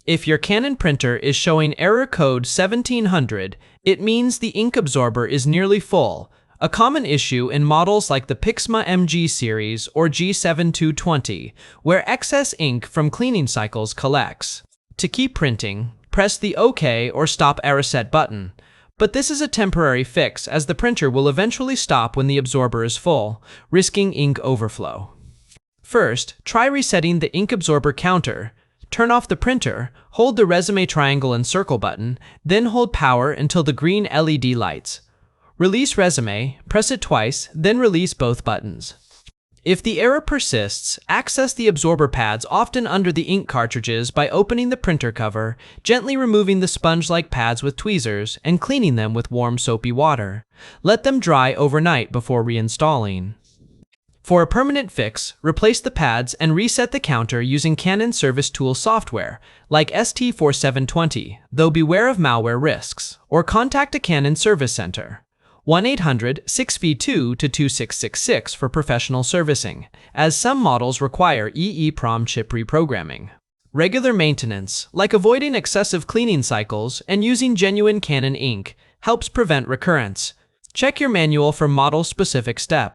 If your Canon printer is showing error code 1700, it means the ink absorber is nearly full, a common issue in models like the PIXMA MG series or G7220, where excess ink from cleaning cycles collects. To keep printing, press the OK or Stop Error Set button. But this is a temporary fix, as the printer will eventually stop when the absorber is full, risking ink overflow. First, try resetting the ink absorber counter. Turn off the printer, hold the resume triangle and circle button, then hold power until the green LED lights. Release resume, press it twice, then release both buttons. If the error persists, access the absorber pads often under the ink cartridges by opening the printer cover, gently removing the sponge-like pads with tweezers, and cleaning them with warm soapy water. Let them dry overnight before reinstalling. For a permanent fix, replace the pads and reset the counter using Canon Service Tool software, like ST4720, though beware of malware risks, or contact a Canon Service Center. 1-800-6V2-2666 for professional servicing, as some models require EEPROM chip reprogramming. Regular maintenance, like avoiding excessive cleaning cycles and using genuine Canon ink, helps prevent recurrence. Check your manual for model-specific steps.